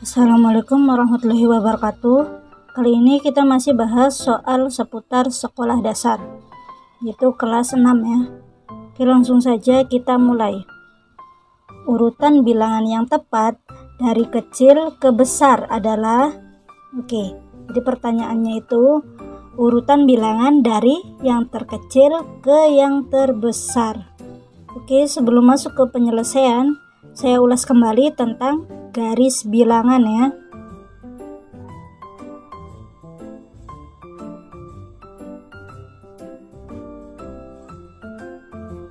Assalamualaikum warahmatullahi wabarakatuh. Kali ini kita masih bahas soal seputar sekolah dasar, yaitu kelas 6 ya. Oke, langsung saja kita mulai. Urutan bilangan yang tepat dari kecil ke besar adalah, jadi pertanyaannya itu urutan bilangan dari yang terkecil ke yang terbesar. Oke, sebelum masuk ke penyelesaian, saya ulas kembali tentang garis bilangan ya.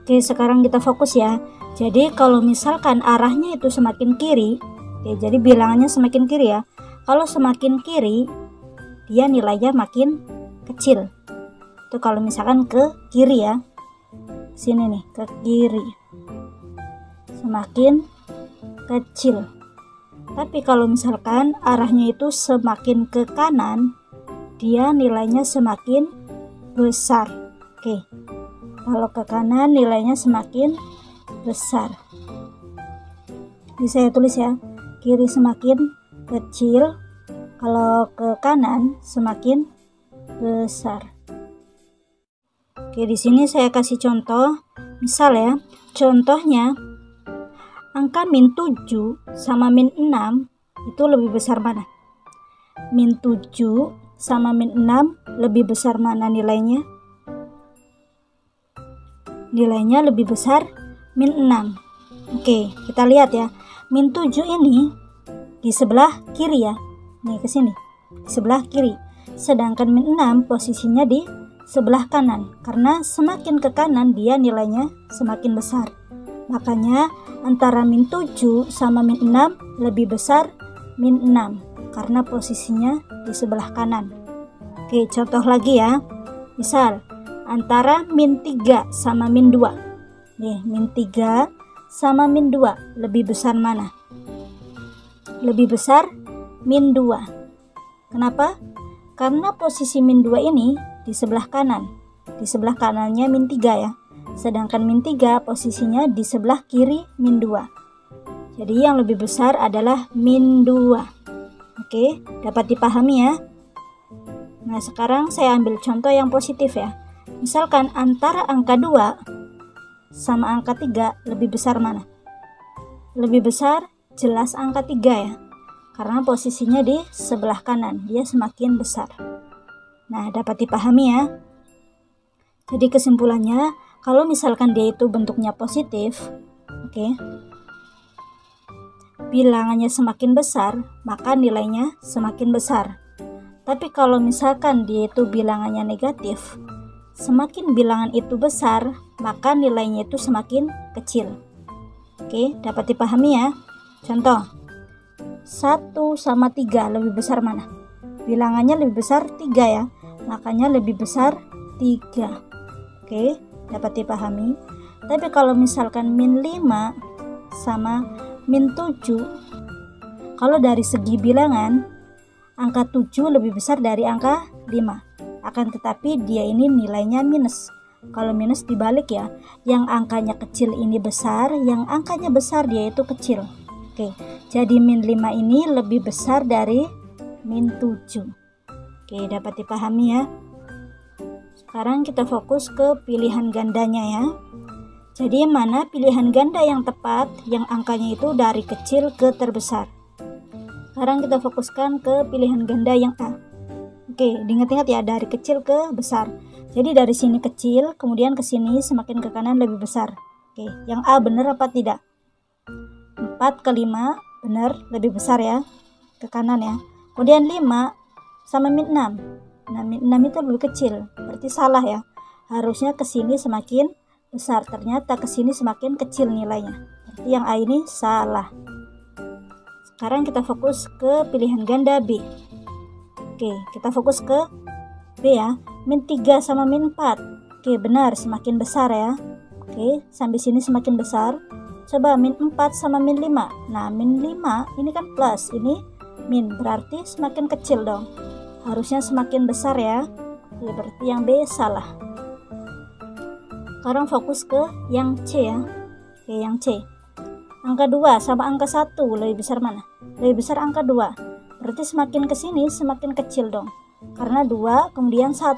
Oke, sekarang kita fokus ya. Jadi kalau misalkan arahnya itu semakin kiri, jadi bilangannya semakin kiri ya. Kalau semakin kiri, dia nilainya makin kecil. Itu kalau misalkan ke kiri ya. Sini nih, ke kiri. Semakin kecil. Tapi kalau misalkan arahnya itu semakin ke kanan, dia nilainya semakin besar. Oke. Kalau ke kanan nilainya semakin besar. Jadi saya tulis ya, kiri semakin kecil, kalau ke kanan semakin besar. Oke, di sini saya kasih contoh. Misal ya, contohnya angka min 7 sama min 6 itu lebih besar mana? Min 7 sama min 6 lebih besar mana nilainya? Nilainya lebih besar min 6. Oke, kita lihat ya. Min 7 ini di sebelah kiri ya. Nih ke sini. Sebelah kiri. Sedangkan min 6 posisinya di sebelah kanan. Karena semakin ke kanan dia nilainya semakin besar. Makanya antara min 7 sama min 6 lebih besar min 6 karena posisinya di sebelah kanan. Oke, contoh lagi ya. Misal antara min 3 sama min 2. Nih, min 3 sama min 2 lebih besar mana? Lebih besar min 2. Kenapa? Karena posisi min 2 ini di sebelah kanan. Di sebelah kanannya min 3 ya. Sedangkan min 3 posisinya di sebelah kiri min 2. Jadi yang lebih besar adalah min 2. Oke, dapat dipahami ya. Nah, sekarang saya ambil contoh yang positif ya. Misalkan antara angka 2 sama angka 3 lebih besar mana? Lebih besar jelas angka 3 ya. Karena posisinya di sebelah kanan, dia semakin besar. Nah, dapat dipahami ya. Jadi kesimpulannya, kalau misalkan dia itu bentuknya positif, bilangannya semakin besar, maka nilainya semakin besar. Tapi kalau misalkan dia itu bilangannya negatif, semakin bilangan itu besar, maka nilainya itu semakin kecil. Oke, dapat dipahami ya. Contoh, 1 sama 3 lebih besar mana? Bilangannya lebih besar 3 ya, makanya lebih besar 3. Oke, dapat dipahami. Tapi kalau misalkan min 5 sama min 7, kalau dari segi bilangan, angka 7 lebih besar dari angka 5. Akan tetapi dia ini nilainya minus. Kalau minus dibalik ya, yang angkanya kecil ini besar, yang angkanya besar dia itu kecil. Oke, jadi min 5 ini lebih besar dari min 7. Oke, dapat dipahami ya. Sekarang kita fokus ke pilihan gandanya ya. Jadi mana pilihan ganda yang tepat yang angkanya itu dari kecil ke terbesar? Sekarang kita fokuskan ke pilihan ganda yang A. Oke, diingat-ingat ya, dari kecil ke besar. Jadi dari sini kecil, kemudian ke sini semakin ke kanan lebih besar. Oke, yang A benar apa tidak? 4 ke 5 benar, lebih besar ya, ke kanan ya. Kemudian 5 sama min 6. Nah, min 6 itu lebih kecil, berarti salah ya. Harusnya ke sini semakin besar, ternyata ke sini semakin kecil nilainya. Berarti yang A ini salah. Sekarang kita fokus ke pilihan ganda B. Oke, kita fokus ke B ya. Min 3 sama min 4. Oke, benar, semakin besar ya. Oke, sampai sini semakin besar. Coba min 4 sama min 5. Nah, min 5 ini kan plus, ini min, berarti semakin kecil dong. Harusnya semakin besar ya. Oke, berarti yang B salah. Sekarang fokus ke yang C ya. Oke, yang C. Angka 2 sama angka 1 lebih besar mana? Lebih besar angka 2. Berarti semakin ke sini semakin kecil dong. Karena 2 kemudian 1.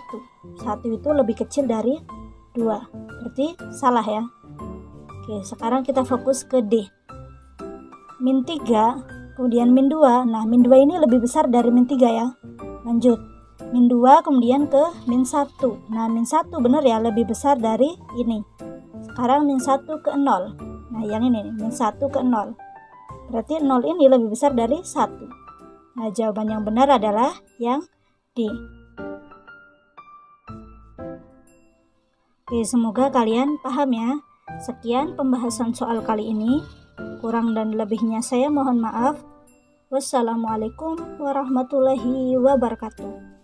1 itu lebih kecil dari 2. Berarti salah ya. Oke, sekarang kita fokus ke D. Min 3 kemudian min 2. Nah, min 2 ini lebih besar dari min 3 ya. Lanjut. Min 2 kemudian ke min 1. Nah, min 1 benar ya, lebih besar dari ini. Sekarang min 1 ke 0. Nah, yang ini nih, min 1 ke 0. Berarti 0 ini lebih besar dari 1. Nah, jawaban yang benar adalah yang D. Oke, semoga kalian paham ya. Sekian pembahasan soal kali ini. Kurang dan lebihnya saya mohon maaf. Wassalamualaikum warahmatullahi wabarakatuh.